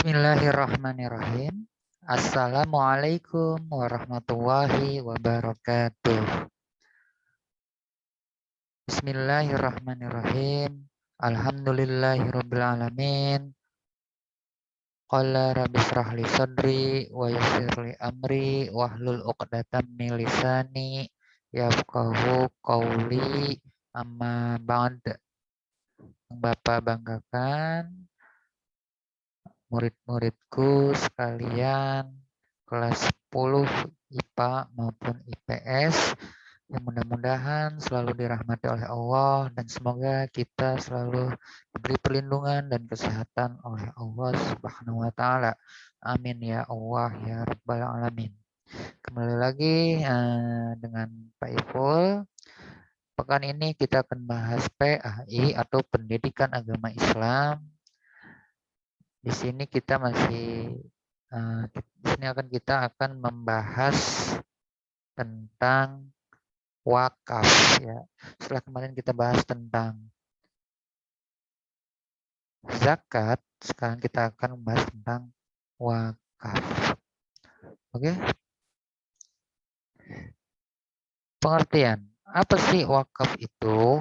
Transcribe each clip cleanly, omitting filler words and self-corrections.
Bismillahirrahmanirrahim. Assalamualaikum warahmatullahi wabarakatuh. Bismillahirrahmanirrahim. Alhamdulillahirabbil alamin. Qala rabbi shrah li sadri wa yassir li amri wahlul 'uqdatam min lisani yafqahu qawli. Amma ba'd. Bapak banggakan murid-muridku sekalian kelas 10 IPA maupun IPS yang mudah-mudahan selalu dirahmati oleh Allah dan semoga kita selalu diberi perlindungan dan kesehatan oleh Allah Subhanahu wa taala. Amin ya Allah ya rabbal alamin. Kembali lagi dengan Pak Iful. Pekan ini kita akan bahas PAI atau Pendidikan Agama Islam. Di sini kita akan membahas tentang wakaf ya. Setelah kemarin kita bahas tentang zakat, sekarang kita akan membahas tentang wakaf. Oke. Pengertian. Apa sih wakaf itu?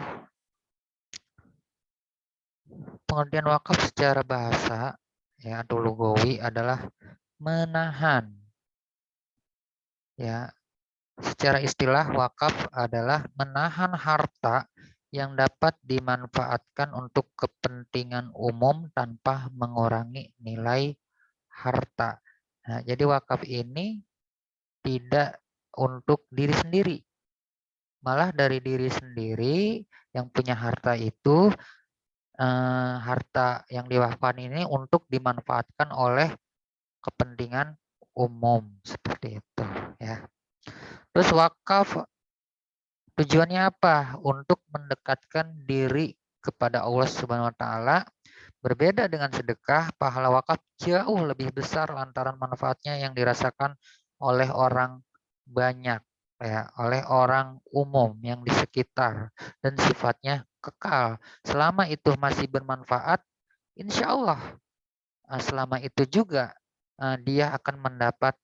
Pengertian wakaf secara bahasa ya atau lugawi adalah menahan. Ya, secara istilah wakaf adalah menahan harta yang dapat dimanfaatkan untuk kepentingan umum tanpa mengurangi nilai harta. Nah, jadi wakaf ini tidak untuk diri sendiri. Malah dari diri sendiri yang punya harta itu, harta yang diwakafkan ini untuk dimanfaatkan oleh kepentingan umum seperti itu ya. Terus wakaf tujuannya apa? Untuk mendekatkan diri kepada Allah Subhanahu wa taala. Berbeda dengan sedekah, pahala wakaf jauh lebih besar lantaran manfaatnya yang dirasakan oleh orang banyak ya, oleh orang umum yang di sekitar dan sifatnya kekal. Selama itu masih bermanfaat, insya Allah selama itu juga dia akan mendapat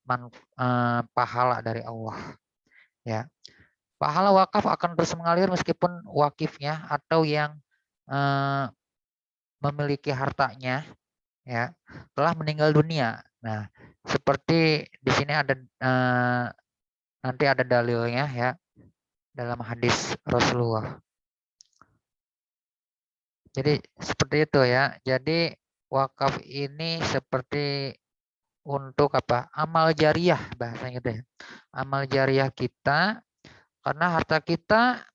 pahala dari Allah ya. Pahala wakaf akan terus mengalir meskipun wakifnya atau yang memiliki hartanya ya telah meninggal dunia. Nah, seperti di sini ada nanti ada dalilnya ya dalam hadis Rasulullah. Jadi seperti itu ya. Jadi wakaf ini seperti untuk apa? Amal jariah bahasanya itu ya. Amal jariah kita karena harta kita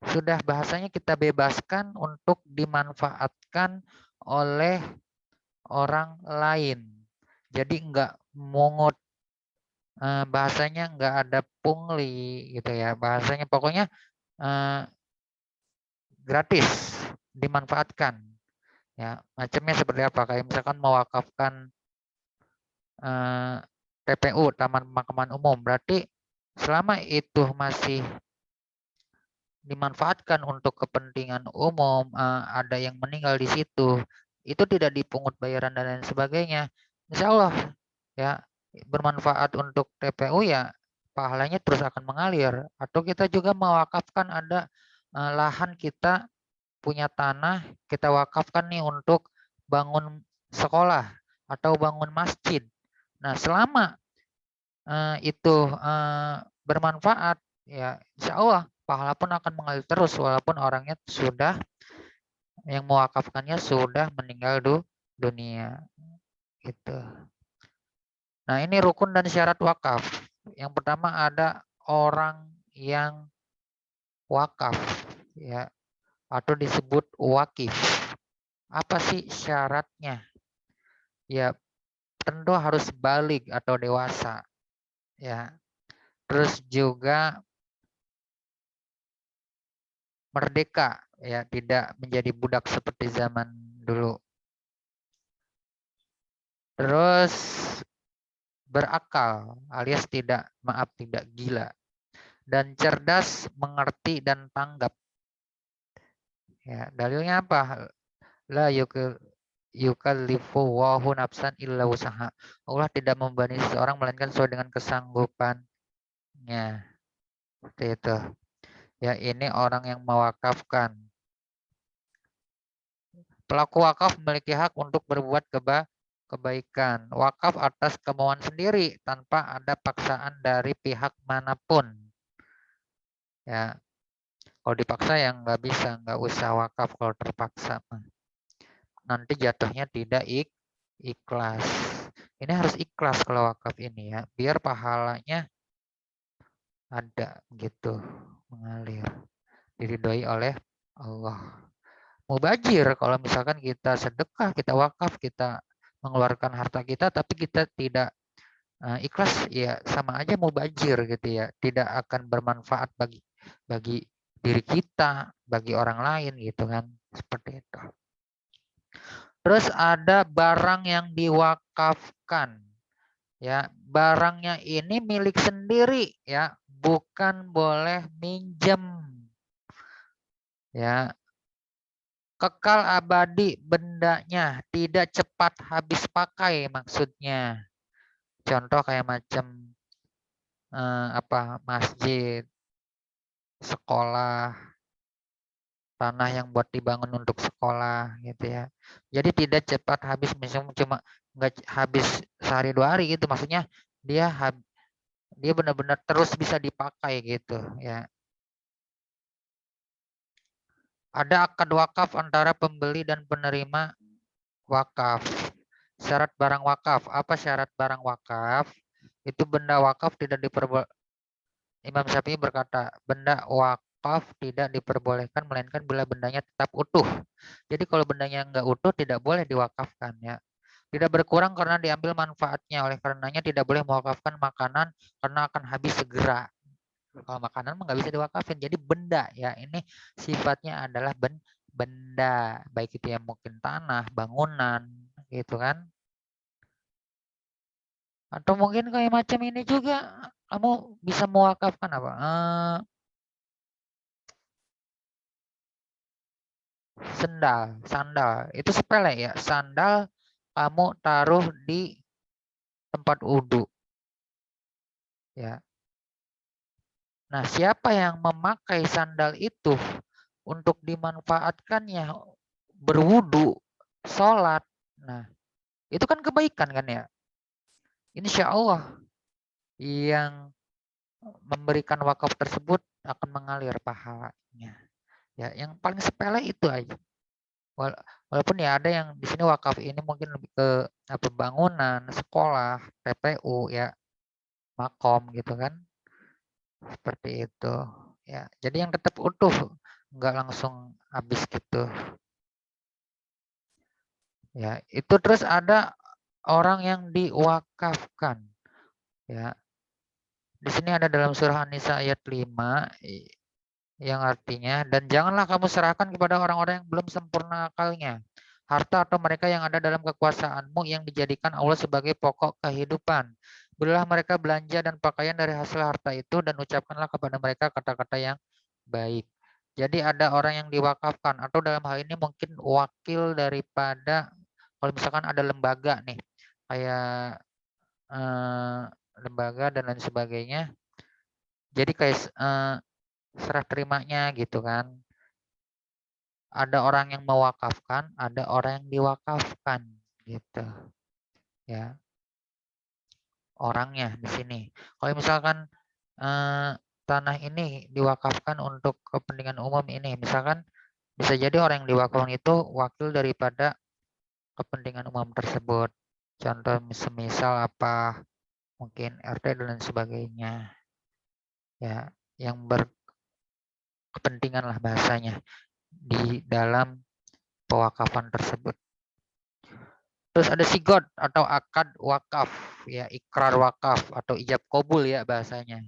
sudah bahasanya kita bebaskan untuk dimanfaatkan oleh orang lain. Jadi enggak mungut, bahasanya enggak ada pungli gitu ya. Bahasanya pokoknya gratis, dimanfaatkan. Ya, macamnya seperti apa? Kayak misalkan mewakafkan TPU, Taman Pemakaman Umum, berarti selama itu masih dimanfaatkan untuk kepentingan umum, ada yang meninggal di situ, itu tidak dipungut bayaran dan lain sebagainya. Insya Allah ya bermanfaat untuk TPU ya pahalanya terus akan mengalir. Atau kita juga mewakafkan ada lahan kita punya tanah kita wakafkan nih untuk bangun sekolah atau bangun masjid. Nah selama itu bermanfaat ya insya Allah pahala pun akan mengalir terus walaupun orangnya sudah yang mewakafkannya sudah meninggal dunia gitu. Nah ini rukun dan syarat wakaf. Yang pertama ada orang yang wakaf ya atau disebut wakif. Apa sih syaratnya? Ya tentu harus balik atau dewasa ya. Terus juga merdeka ya, tidak menjadi budak seperti zaman dulu. Terus berakal alias tidak gila dan cerdas, mengerti dan tanggap. Ya, dalilnya apa? La yukallifu wallahu nafsan illa usaha. Allah tidak membebani seseorang melainkan sesuai dengan kesanggupannya. Seperti itu. Ya, ini orang yang mewakafkan. Pelaku wakaf memiliki hak untuk berbuat kebaikan. Wakaf atas kemauan sendiri tanpa ada paksaan dari pihak manapun. Ya, kalau dipaksa ya nggak bisa, nggak usah wakaf kalau terpaksa. Nanti jatuhnya tidak ikhlas. Ini harus ikhlas kalau wakaf ini ya, biar pahalanya ada gitu, mengalir, diridhoi oleh Allah. Mubazir kalau misalkan kita sedekah, kita wakaf, kita mengeluarkan harta kita tapi kita tidak ikhlas, ya sama aja mubazir gitu ya, tidak akan bermanfaat bagi bagi diri kita, bagi orang lain gitu kan, seperti itu. Terus ada barang yang diwakafkan. Ya, barangnya ini milik sendiri ya, bukan boleh minjem. Ya, kekal abadi bendanya, tidak cepat habis pakai maksudnya. Contoh kayak macam masjid, sekolah, tanah yang buat dibangun untuk sekolah gitu ya. Jadi tidak cepat habis, misalnya cuma nggak habis sehari 2 hari gitu, maksudnya dia dia benar-benar terus bisa dipakai gitu ya. Ada akad wakaf antara pembeli dan penerima wakaf. Syarat barang wakaf. Apa syarat barang wakaf? Itu benda wakaf tidak diperbolehkan. Imam Syafi'i berkata, benda wakaf tidak diperbolehkan melainkan bila bendanya tetap utuh. Jadi kalau bendanya nggak utuh tidak boleh diwakafkan ya. Tidak berkurang karena diambil manfaatnya. Oleh karenanya tidak boleh mewakafkan makanan karena akan habis segera. Kalau makanan nggak bisa diwakafin. Jadi benda ya, ini sifatnya adalah benda, baik itu yang mungkin tanah, bangunan, gitu kan. Atau mungkin kayak macam ini juga, kamu bisa mewakafkan apa? Sandal itu sepele ya. Sandal kamu taruh di tempat wudhu, ya. Nah, siapa yang memakai sandal itu untuk dimanfaatkannya berwudhu, sholat, nah itu kan kebaikan kan ya. Insya Allah yang memberikan wakaf tersebut akan mengalir pahalanya. Ya, yang paling sepele itu aja. Walaupun ya ada yang di sini wakaf ini mungkin lebih ke bangunan, sekolah, TPU ya, makom gitu kan. Seperti itu. Ya, jadi yang tetap utuh, nggak langsung habis gitu. Ya, itu terus ada orang yang diwakafkan. Ya. Di sini ada dalam surah An-Nisa ayat 5 yang artinya, dan janganlah kamu serahkan kepada orang-orang yang belum sempurna akalnya harta atau mereka yang ada dalam kekuasaanmu yang dijadikan Allah sebagai pokok kehidupan. Berilah mereka belanja dan pakaian dari hasil harta itu dan ucapkanlah kepada mereka kata-kata yang baik. Jadi ada orang yang diwakafkan atau dalam hal ini mungkin wakil daripada, kalau misalkan ada lembaga nih kayak lembaga dan lain sebagainya. Jadi kayak serah terimanya gitu kan. Ada orang yang mewakafkan, ada orang yang diwakafkan gitu. Ya. Orangnya di sini. Kalau misalkan tanah ini diwakafkan untuk kepentingan umum ini, misalkan bisa jadi orang yang diwakafkan itu wakil daripada kepentingan umum tersebut. Contoh semisal apa, mungkin RT dan lain sebagainya. Ya, yang berkepentingan lah bahasanya di dalam pewakafan tersebut. Terus ada sigot atau akad wakaf, ya ikrar wakaf atau ijab kabul ya bahasanya.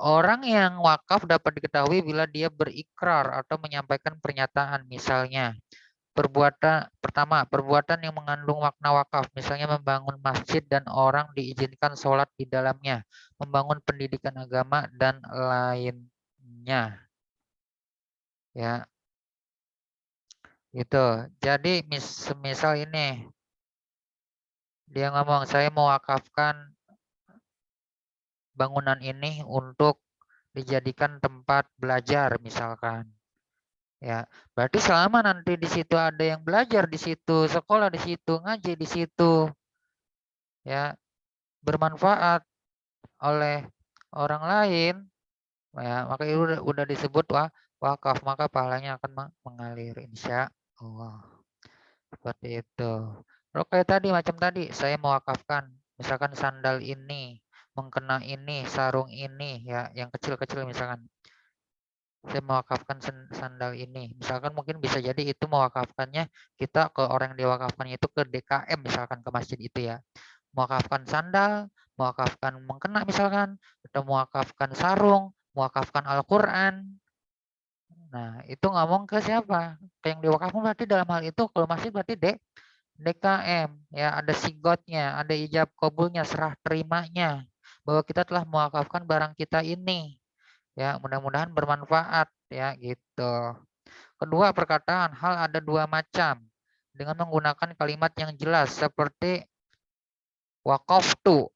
Orang yang wakaf dapat diketahui bila dia berikrar atau menyampaikan pernyataan, misalnya perbuatan yang mengandung makna wakaf, misalnya membangun masjid dan orang diizinkan sholat di dalamnya, membangun pendidikan agama dan lainnya. Ya, Gitu. Jadi misal ini dia ngomong saya mau wakafkan bangunan ini untuk dijadikan tempat belajar misalkan. Ya, berarti selama nanti di situ ada yang belajar di situ, sekolah di situ, ngaji di situ, ya, bermanfaat oleh orang lain, ya, maka itu udah disebut wakaf, maka pahalanya akan mengalir insya Allah. Seperti itu. Kalau kayak tadi macam tadi, saya mewakafkan misalkan sandal ini, mengkena ini, sarung ini, ya, yang kecil-kecil misalkan. Saya mewakafkan sandal ini. Misalkan mungkin bisa jadi itu mewakafkannya kita ke orang yang diwakafkan itu ke DKM misalkan ke masjid itu ya. Mewakafkan sandal, mewakafkan mengkena misalkan, atau mewakafkan sarung, mewakafkan Al-Qur'an. Nah, itu ngomong ke siapa? Ke yang diwakafkan berarti dalam hal itu kalau masjid berarti DKM ya, ada sigotnya, ada ijab kabulnya, serah terimanya bahwa kita telah mewakafkan barang kita ini. Ya, mudah-mudahan bermanfaat ya gitu. Kedua, perkataan hal ada dua macam dengan menggunakan kalimat yang jelas seperti waqaftu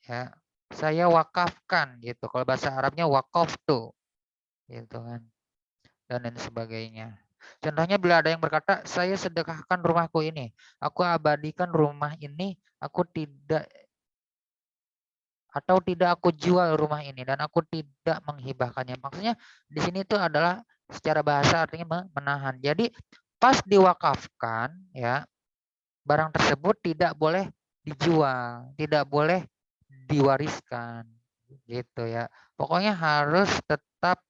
ya. Saya wakafkan gitu. Kalau bahasa Arabnya waqaftu gitu kan. Dan lain sebagainya. Contohnya bila ada yang berkata, saya sedekahkan rumahku ini. Aku abadikan rumah ini, aku tidak atau tidak aku jual rumah ini dan aku tidak menghibahkannya. Maksudnya di sini itu adalah secara bahasa artinya menahan. Jadi pas diwakafkan ya, barang tersebut tidak boleh dijual, tidak boleh diwariskan gitu ya. Pokoknya harus tetap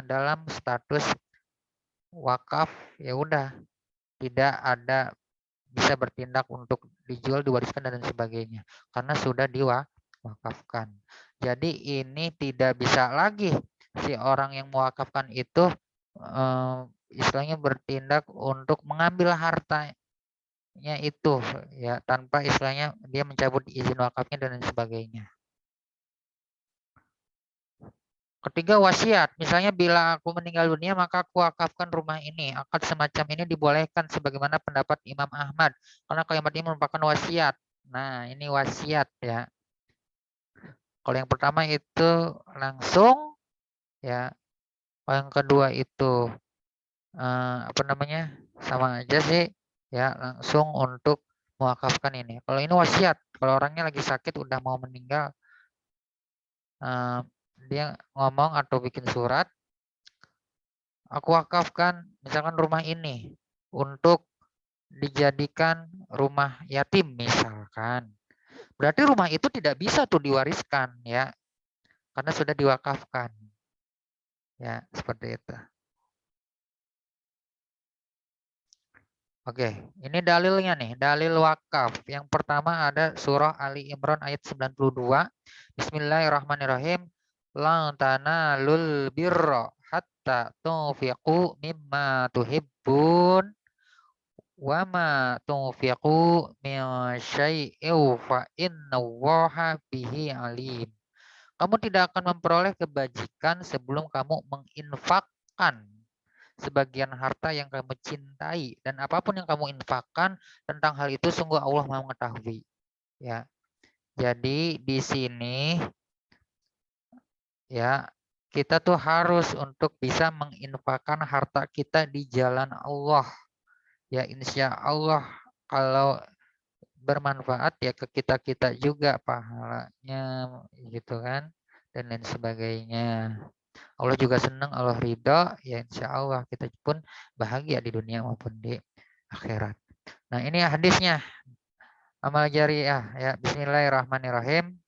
dalam status wakaf, ya udah, tidak ada bisa bertindak untuk dijual, diwariskan dan sebagainya karena sudah diwakafkan. Jadi ini tidak bisa lagi si orang yang mewakafkan itu istilahnya bertindak untuk mengambil hartanya itu ya tanpa istilahnya dia mencabut izin wakafnya dan sebagainya. Ketiga, wasiat. Misalnya bila aku meninggal dunia maka aku wakafkan rumah ini. Akad semacam ini dibolehkan sebagaimana pendapat Imam Ahmad. Karena kalimat ini merupakan wasiat. Nah, ini wasiat ya. Kalau yang pertama itu langsung ya. Kalau yang kedua itu apa namanya? Sama aja sih ya, langsung untuk mewakafkan ini. Kalau ini wasiat, kalau orangnya lagi sakit udah mau meninggal, dia ngomong atau bikin surat, aku wakafkan misalkan rumah ini untuk dijadikan rumah yatim misalkan. Berarti rumah itu tidak bisa tuh diwariskan ya, karena sudah diwakafkan. Ya, seperti itu. Oke, ini dalilnya nih, dalil wakaf. Yang pertama ada surah Ali Imran ayat 92. Bismillahirrahmanirrahim. Lan tanalul birra hatta tunfiqu mimma tuhibbun wa ma tunfiqu min syai'in fa innallaha bihi alim. Kamu tidak akan memperoleh kebajikan sebelum kamu menginfakkan sebagian harta yang kamu cintai, dan apapun yang kamu infakkan tentang hal itu sungguh Allah Maha mengetahui. Ya. Jadi di sini ya kita tuh harus untuk bisa menginfakkan harta kita di jalan Allah. Ya insya Allah kalau bermanfaat ya ke kita-kita juga pahalanya gitu kan dan lain sebagainya. Allah juga senang, Allah ridho, ya insya Allah kita pun bahagia di dunia maupun di akhirat. Nah ini hadisnya, amal jariah ya. Bismillahirrahmanirrahim.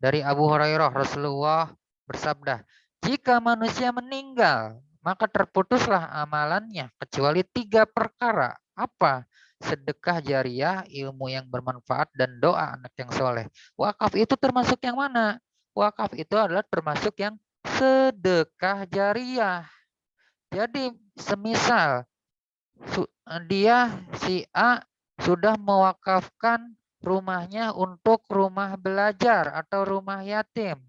Dari Abu Hurairah, Rasulullah bersabda, jika manusia meninggal, maka terputuslah amalannya kecuali 3 perkara. Apa? Sedekah jariah, ilmu yang bermanfaat, dan doa anak yang soleh. Wakaf itu termasuk yang mana? Wakaf itu adalah termasuk yang sedekah jariah. Jadi semisal dia si A sudah mewakafkan rumahnya untuk rumah belajar atau rumah yatim.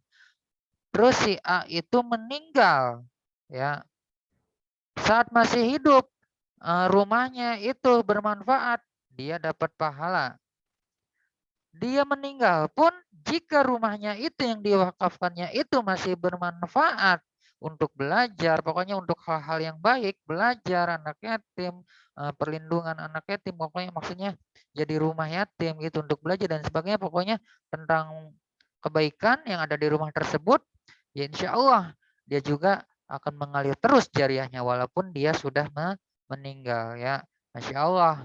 Terus si A itu meninggal, ya. Saat masih hidup, rumahnya itu bermanfaat, dia dapat pahala. Dia meninggal pun jika rumahnya itu yang diwakafkannya itu masih bermanfaat untuk belajar, pokoknya untuk hal-hal yang baik, belajar anak yatim, perlindungan anak yatim, pokoknya maksudnya jadi rumah yatim gitu untuk belajar dan sebagainya, pokoknya tentang kebaikan yang ada di rumah tersebut, ya insya Allah dia juga akan mengalir terus jariahnya walaupun dia sudah meninggal ya. Masya Allah.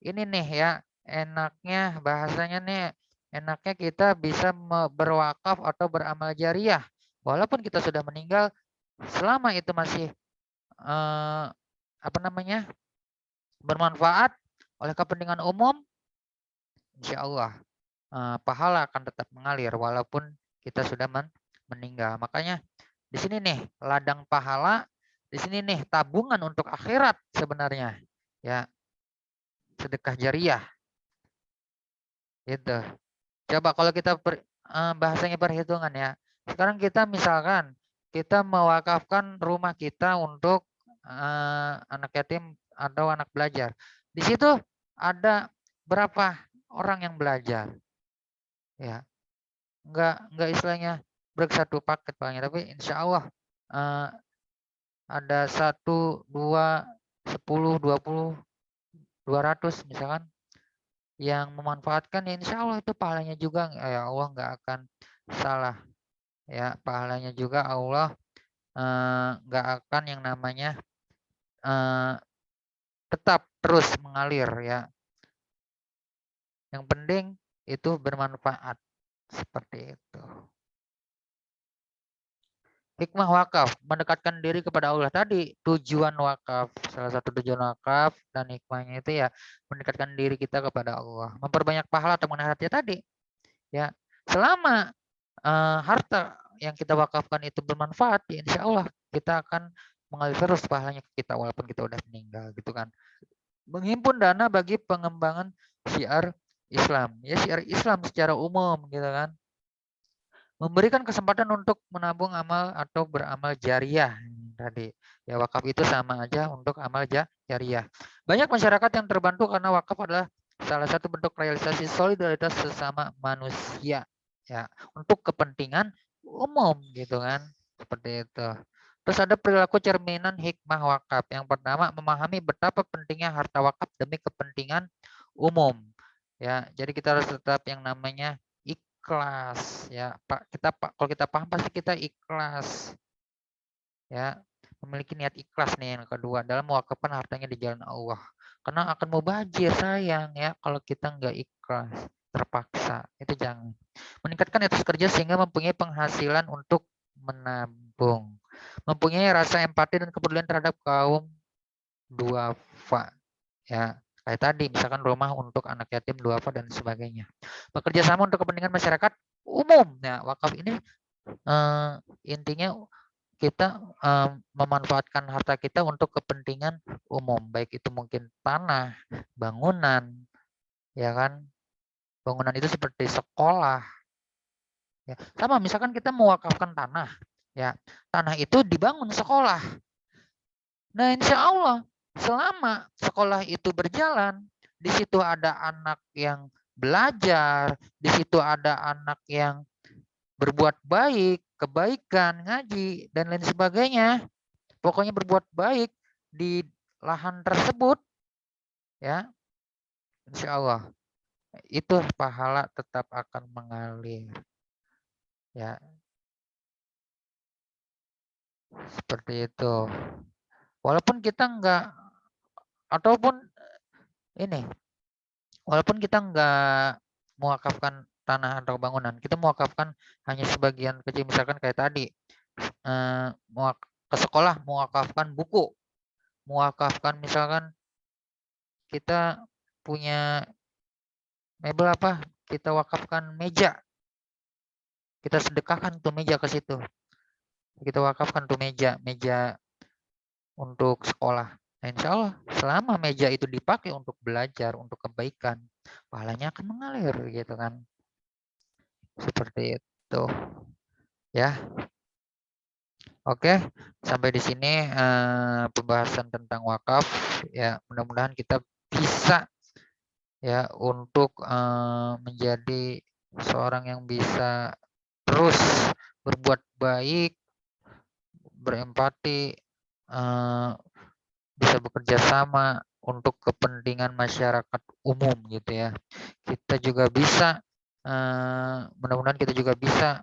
Ini nih ya enaknya bahasanya nih, enaknya kita bisa berwakaf atau beramal jariah. Walaupun kita sudah meninggal, selama itu masih apa namanya bermanfaat oleh kepentingan umum, insya Allah pahala akan tetap mengalir walaupun kita sudah meninggal. Makanya di sini nih ladang pahala, di sini nih tabungan untuk akhirat sebenarnya. Ya, sedekah jariah gitu. Coba kalau kita bahasanya perhitungan ya. Sekarang kita misalkan kita mewakafkan rumah kita untuk anak yatim atau anak belajar. Di situ ada berapa orang yang belajar? Ya, enggak istilahnya satu paket palingnya, tapi insya Allah ada 1, 2, 10, 20, 200 misalkan yang memanfaatkan, ya insya Allah itu pahalanya juga ya Allah nggak akan salah ya, pahalanya juga Allah nggak akan yang namanya tetap terus mengalir ya. Yang penting itu bermanfaat seperti itu. Hikmah wakaf, mendekatkan diri kepada Allah tadi, tujuan wakaf. Salah satu tujuan wakaf dan hikmahnya itu ya mendekatkan diri kita kepada Allah, memperbanyak pahala atau menghayatnya tadi. Ya, selama harta yang kita wakafkan itu bermanfaat, ya insya Allah kita akan mengalir terus pahalanya ke kita walaupun kita udah meninggal gitu kan. Menghimpun dana bagi pengembangan syiar Islam. Ya syiar Islam secara umum gitu kan. Memberikan kesempatan untuk menabung amal atau beramal jariah tadi. Ya wakaf itu sama aja untuk amal jariah. Banyak masyarakat yang terbantu karena wakaf adalah salah satu bentuk realisasi solidaritas sesama manusia ya untuk kepentingan umum gitu kan. Seperti itu. Terus ada perilaku cerminan hikmah wakaf. Yang pertama, memahami betapa pentingnya harta wakaf demi kepentingan umum. Ya, jadi kita harus tetap yang namanya ikhlas ya Pak. Kalau kita paham pasti kita ikhlas ya, memiliki niat ikhlas nih. Yang kedua, dalam mewakafkan hartanya di jalan Allah, karena akan mubazir sayang ya kalau kita nggak ikhlas, terpaksa. Itu jangan. Meningkatkan etos kerja sehingga mempunyai penghasilan untuk menabung, mempunyai rasa empati dan kepedulian terhadap kaum duafa ya, kayak tadi misalkan rumah untuk anak yatim duafa dan sebagainya. Bekerja sama untuk kepentingan masyarakat umum. Nah, wakaf ini intinya kita memanfaatkan harta kita untuk kepentingan umum, baik itu mungkin tanah, bangunan, ya kan? Bangunan itu seperti sekolah. Ya. Sama misalkan kita mewakafkan tanah, ya. Tanah itu dibangun sekolah. Nah, insya Allah selama sekolah itu berjalan, di situ ada anak yang belajar, di situ ada anak yang berbuat baik, kebaikan, ngaji, dan lain sebagainya. Pokoknya berbuat baik di lahan tersebut, ya, insya Allah itu pahala tetap akan mengalir, ya, seperti itu. Walaupun kita enggak, ataupun ini, walaupun kita enggak mewakafkan tanah atau bangunan, kita mewakafkan hanya sebagian kecil, misalkan kayak tadi, ke sekolah mewakafkan buku, mewakafkan misalkan kita punya mebel apa, kita wakafkan meja, kita sedekahkan tuh meja ke situ, kita wakafkan tuh meja untuk sekolah. Nah, insya Allah selama meja itu dipakai untuk belajar, untuk kebaikan, pahalanya akan mengalir gitu kan. Seperti itu. Ya. Oke, sampai di sini pembahasan tentang wakaf ya. Mudah-mudahan kita bisa ya untuk menjadi seorang yang bisa terus berbuat baik, berempati, eh, bisa bekerja sama untuk kepentingan masyarakat umum gitu ya. Kita juga bisa mudah-mudahan kita juga bisa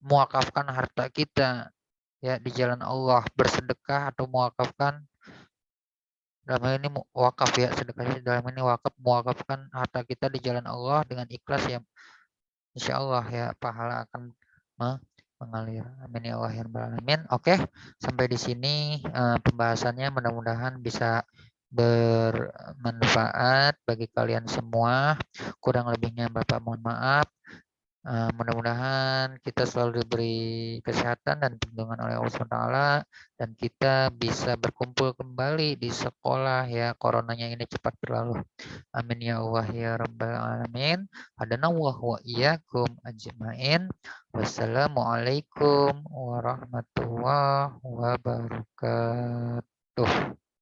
mewakafkan harta kita ya di jalan Allah, bersedekah atau mewakafkan, dalam hal ini wakaf ya, sedekahnya dalam ini wakaf, mewakafkan harta kita di jalan Allah dengan ikhlas ya, insya Allah ya pahala akan mengalir. Amin ya Allah ya rabbal alamin. Oke, sampai di sini pembahasannya, mudah-mudahan bisa bermanfaat bagi kalian semua. Kurang lebihnya Bapak mohon maaf. Mudah-mudahan kita selalu diberi kesehatan dan perlindungan oleh Allah SWT, dan kita bisa berkumpul kembali di sekolah ya, coronanya ini cepat berlalu. Amin ya Allah ya rabbal alamin. Hadanallahu wa iyyakum ajmain. Wassalamualaikum warahmatullahi wabarakatuh.